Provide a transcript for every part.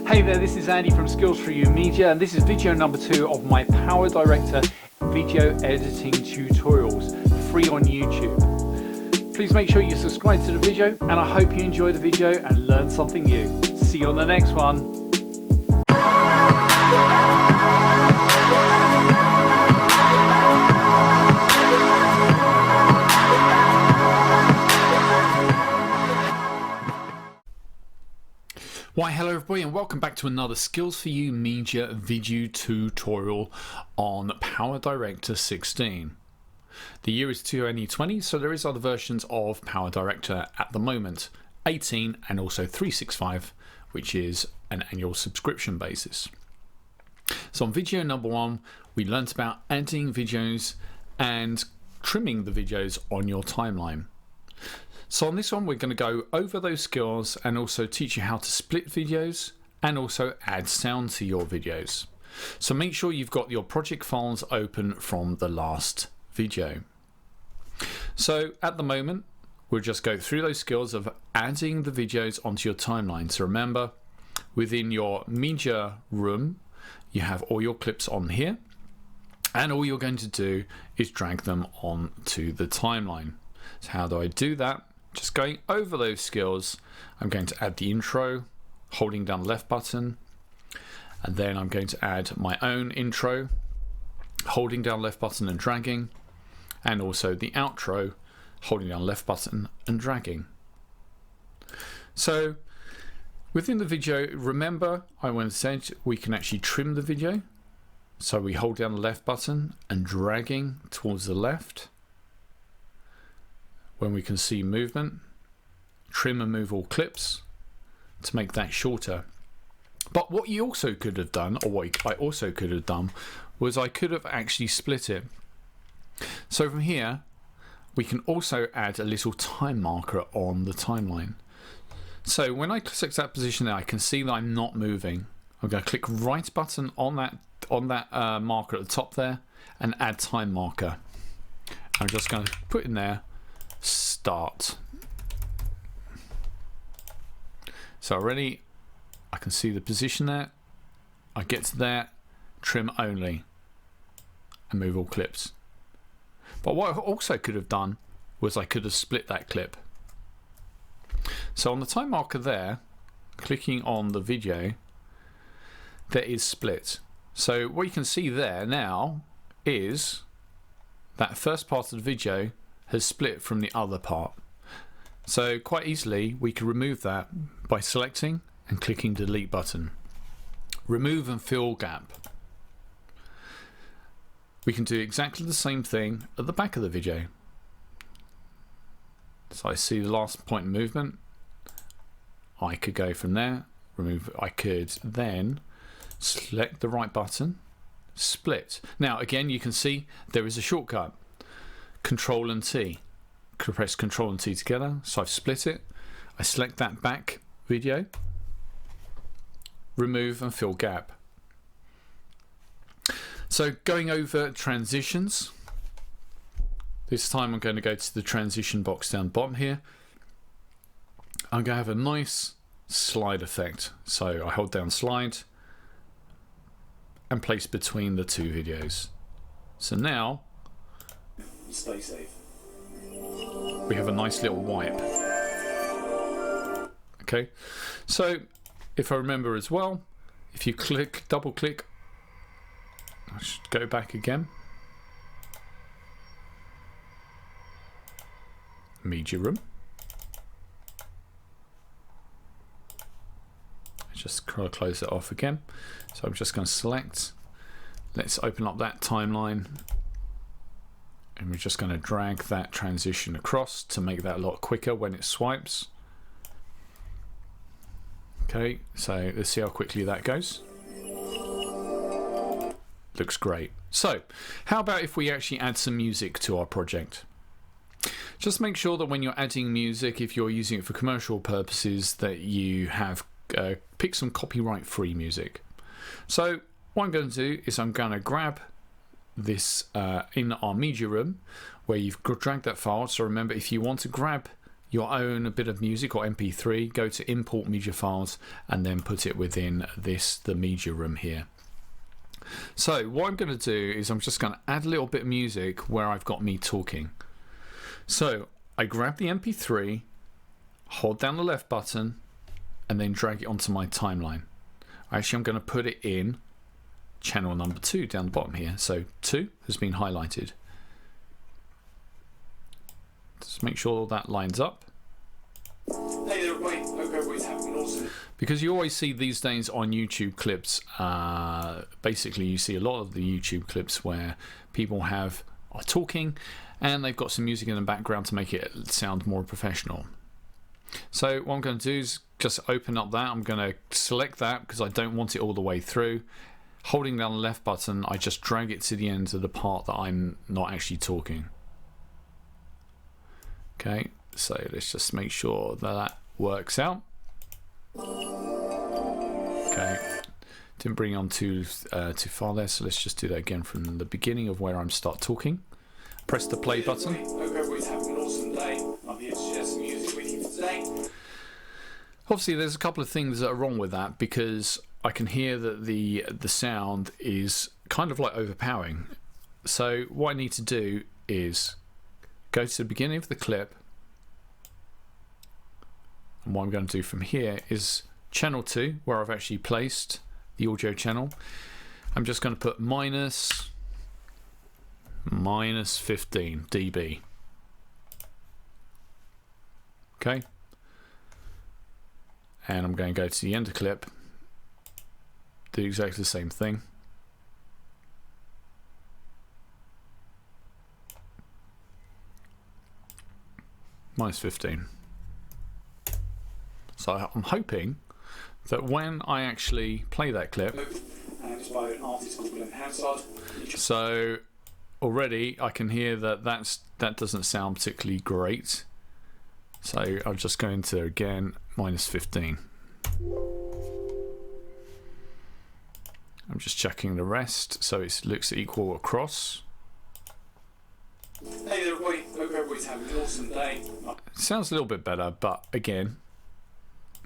Hey there, this is Andy from Skilz4UMedia, and this is video number 2 of my Power Director video editing tutorials, free on YouTube. Please make sure you subscribe to the video, and I hope you enjoy the video and learn something new. See you on the next one. Why, hello everybody, and welcome back to another Skilz4UMedia video tutorial on Power Director 16. The year is 2020, so there is other versions of Power Director at the moment, 18 and also 365, which is an annual subscription basis. So on video number 1, we learnt about adding videos and trimming the videos on your timeline. So on this one, we're going to go over those skills and also teach you how to split videos and also add sound to your videos. So make sure you've got your project files open from the last video. So at the moment, we'll just go through those skills of adding the videos onto your timeline. So remember, within your media room, you have all your clips on here, and all you're going to do is drag them onto the timeline. So how do I do that? Just going over those skills, I'm going to add the intro, holding down the left button, and then I'm going to add my own intro, holding down left button and dragging, and also the outro, holding down left button and dragging. So within the video, remember I want to say we can actually trim the video. So we hold down the left button and dragging towards the left. When we can see movement, trim and move all clips to make that shorter. But what you also could have done, or what I also could have done, was I could have actually split it. So from here, we can also add a little time marker on the timeline. So when I select that position there, I can see that I'm not moving. I'm going to click right button on that marker at the top there and add time marker. I'm just going to put in there start. So already I can see the position there. I get to there, trim only, and move all clips. But what I also could have done was I could have split that clip. So on the time marker there, clicking on the video, there is split. So what you can see there now is that first part of the video has split from the other part. So quite easily we can remove that by selecting and clicking the delete button. Remove and fill gap. We can do exactly the same thing at the back of the video. So I see the last point of movement. I could go from there, remove. I could then select the right button, split. Now again, you can see there is a shortcut. Control and T. Press Control and T together. So I've split it. I select that back video, remove and fill gap. So going over transitions. This time I'm going to go to the transition box down the bottom here. I'm going to have a nice slide effect. So I hold down slide and place between the two videos. So now stay safe. We have a nice little wipe. Okay, so if I remember as well, if you double click, I should go back again. Media room. Just close it off again. So I'm just going to select. Let's open up that timeline. And we're just going to drag that transition across to make that a lot quicker when it swipes. Okay, so let's see how quickly that goes. Looks great. So, how about if we actually add some music to our project? Just make sure that when you're adding music, if you're using it for commercial purposes, that you have pick some copyright-free music. So, what I'm going to do is I'm going to grab this in our media room where you've dragged that file. So remember, if you want to grab your own bit of music or MP3, go to import media files and then put it within the media room here. So what I'm going to do is I'm just going to add a little bit of music where I've got me talking. So I grab the MP3, hold down the left button, and then drag it onto my timeline. Actually, I'm going to put it in channel number 2 down the bottom here. So 2 has been highlighted. Just make sure that lines up. Hey there everybody, hope everybody's having an awesome... Because you always see these days on YouTube clips, basically you see a lot of the YouTube clips where people are talking and they've got some music in the background to make it sound more professional. So what I'm going to do is just open up that. I'm going to select that because I don't want it all the way through. Holding down the left button, I just drag it to the end of the part that I'm not actually talking. Okay, so let's just make sure that works out. Okay, didn't bring on too far there, so let's just do that again from the beginning of where I'm start talking. Press the play button. Hope everybody's having an awesome day. I'm here to share some music with you for today. Obviously there's a couple of things that are wrong with that, because I can hear that the sound is kind of like overpowering. So what I need to do is go to the beginning of the clip, and what I'm going to do from here is channel 2, where I've actually placed the audio channel. I'm just going to put minus 15 dB. Okay, and I'm going to go to the end of the clip, do exactly the same thing. Minus 15. So I'm hoping that when I actually play that clip, It's by an artist called Glenn Hansard. so already I can hear that that doesn't sound particularly great. So I'll just go into again minus 15. I'm just checking the rest, so it looks equal across. Hey there everybody, hope everybody's having an awesome day. It sounds a little bit better, but again,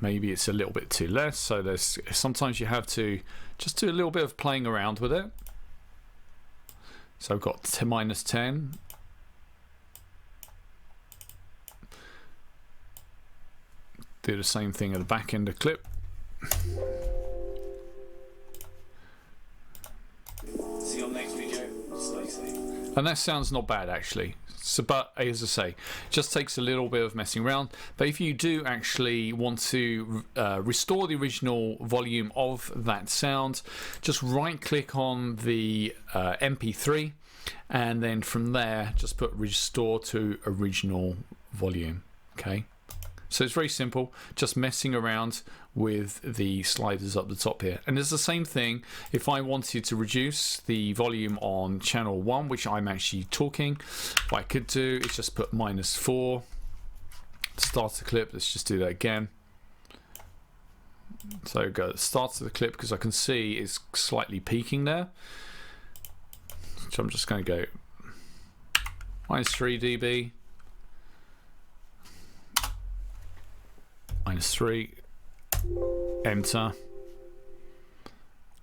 maybe it's a little bit too less. So sometimes you have to just do a little bit of playing around with it. So I've got minus 10. Do the same thing at the back end of the clip. See you on the next video. Stay safe. And that sounds not bad actually. So, but as I say, just takes a little bit of messing around. But if you do actually want to restore the original volume of that sound, just right click on the MP3, and then from there just put restore to original volume. Okay, so it's very simple, just messing around with the sliders up the top here. And it's the same thing if I wanted to reduce the volume on channel 1, which I'm actually talking. What I could do is just put minus 4, start the clip. Let's just do that again. So go start to the clip, because I can see it's slightly peaking there. So I'm just going to go minus 3 dB, minus 3, enter,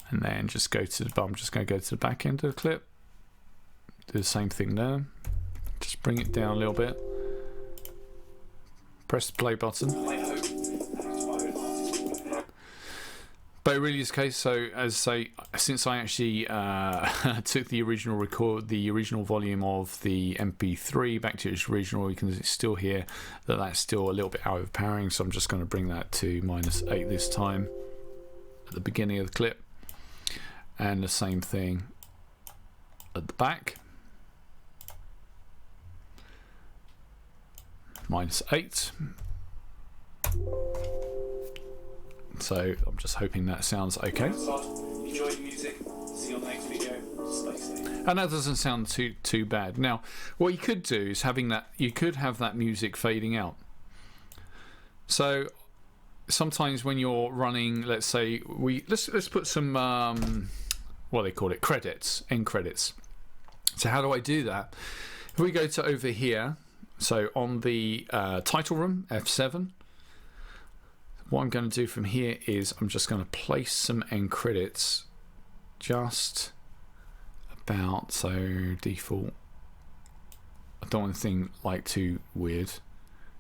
and then just go to the, I'm just going to go to the back end of the clip, do the same thing there, just bring it down a little bit, press the play button. I hope. It's by an artist called Glenn. But it really is the case. So as I say, since I actually took the original volume of the MP3 back to its original, you can still hear that that's still a little bit overpowering. So I'm just going to bring that to minus 8 this time at the beginning of the clip, and the same thing at the back. Minus 8. So I'm just hoping that sounds okay. Enjoy the music. See you on the next video. Stay safe. And that doesn't sound too bad. Now, what you could do is you could have that music fading out. So sometimes when you're running, let's say let's put some what do they call it, credits, end credits. So how do I do that? If we go to over here, So on the title room, F7, what I'm going to do from here is I'm just going to place some end credits just about, so default. I don't want anything like too weird.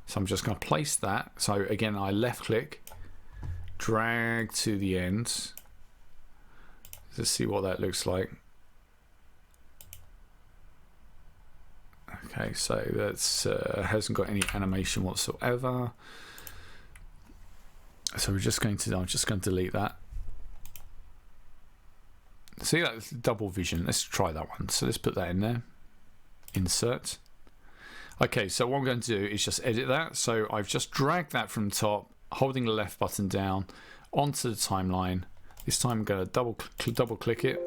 So I'm just going to place that. So again, I left click, drag to the end. Let's see what that looks like. Okay, so that's hasn't got any animation whatsoever. So I'm just going to delete that. See, that's double vision. Let's try that one. So let's put that in there. Insert. Okay, so what I'm going to do is just edit that. So I've just dragged that from top, holding the left button down onto the timeline. This time I'm going to double click it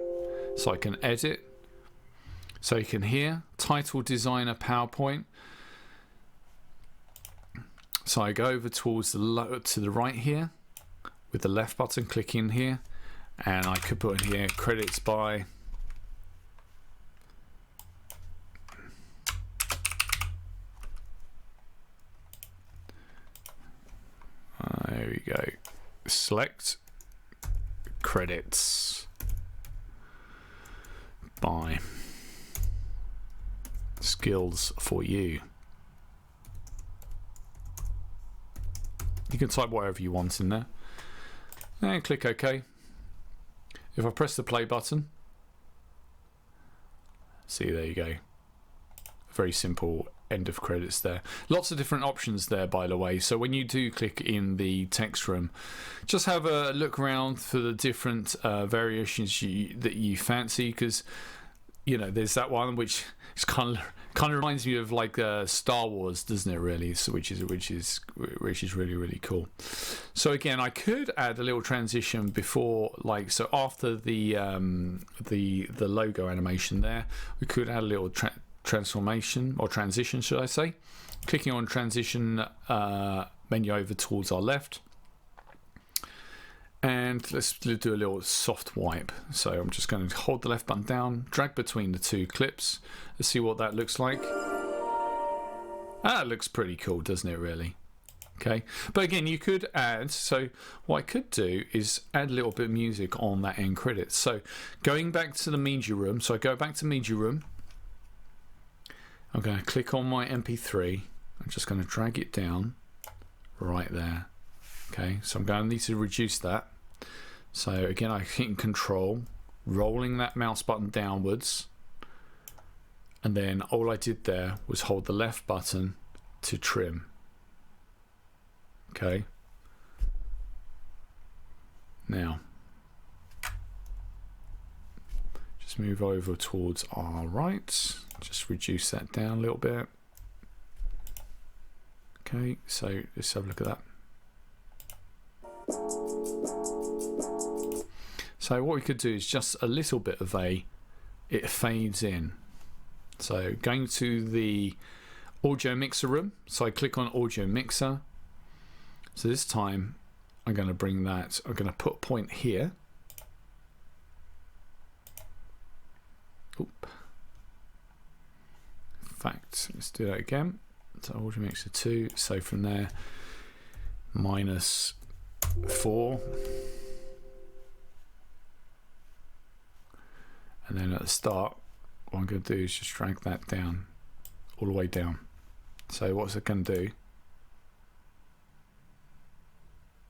so I can edit. So you can hear title designer PowerPoint. So I go over towards to the right here with the left button, click in here, and I could put in here credits by there we go. Select credits by Skilz4U. You can type whatever you want in there and click OK. If I press the play button, see, there you go. Very simple end of credits there. Lots of different options there, by the way. So when you do click in the text room, just have a look around for the different variations that you fancy, because you know there's that one which is kind of reminds me of like Star Wars, doesn't it? Really, so which is really cool. So again, I could add a little transition before, like, so after the logo animation there, we could add a little transformation or transition, should I say? Clicking on transition menu over towards our left. And let's do a little soft wipe. So I'm just going to hold the left button down, drag between the two clips. Let's see what that looks like. That looks pretty cool, doesn't it, really? Okay, but again, you could add, so what I could do is add a little bit of music on that end credits. So going back to the media room, so I go back to media room. I'm going to click on my MP3. I'm just going to drag it down right there. Okay, so I'm going to need to reduce that. So again, I hit Control, rolling that mouse button downwards, and then all I did there was hold the left button to trim. Okay. Now, just move over towards our right. Just reduce that down a little bit. Okay, so let's have a look at that. So what we could do is just a little bit of it fades in. So going to the audio mixer room, so I click on audio mixer. So this time I'm going to bring that, I'm going to put a point here. Oop. In fact, let's do that again. So audio mixer 2, so from there -4. And then at the start, what I'm going to do is just drag that down, all the way down. So what's it going to do?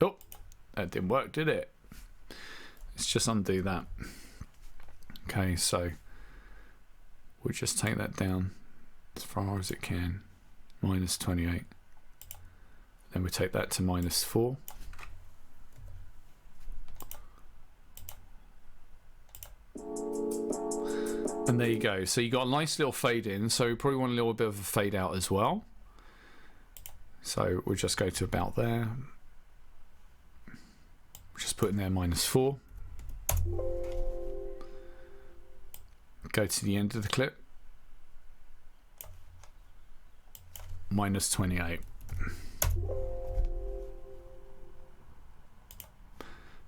Oh, that didn't work, did it? Let's just undo that. Okay, so we'll just take that down as far as it can, -28. Then we take that to -4. And there you go. So you got a nice little fade in. So you probably want a little bit of a fade out as well. So we'll just go to about there. Just put in there -4. Go to the end of the clip. -28.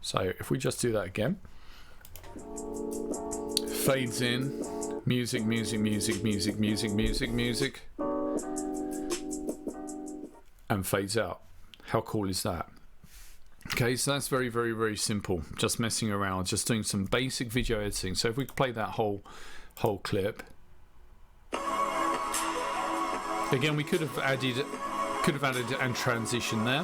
So if we just do that again. Fades in, music, music, music, music, music, music, music. and fades out. How cool is that? Okay, so that's very, very, very simple. Just messing around, just doing some basic video editing. So if we could play that whole clip. Again, we could have added and transition there.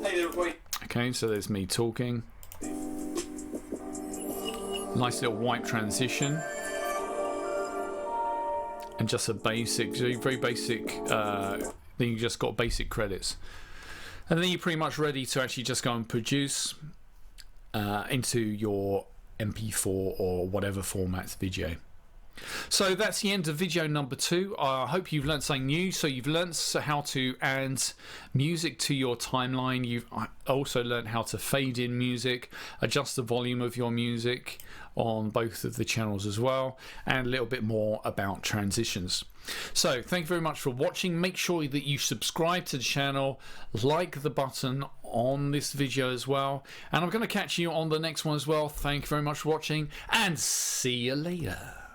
Hey there, everybody. Okay, so there's me talking. Nice little white transition. And just a basic, very basic, then you just got basic credits. And then you're pretty much ready to actually just go and produce into your MP4 or whatever format video. So that's the end of video number 2. I hope you've learned something new. So you've learned how to add music to your timeline. You've also learned how to fade in music, adjust the volume of your music on both of the channels as well, and a little bit more about transitions. So thank you very much for watching. Make sure that you subscribe to the channel, like the button on this video as well, and I'm going to catch you on the next one as well. Thank you very much for watching, and see you later.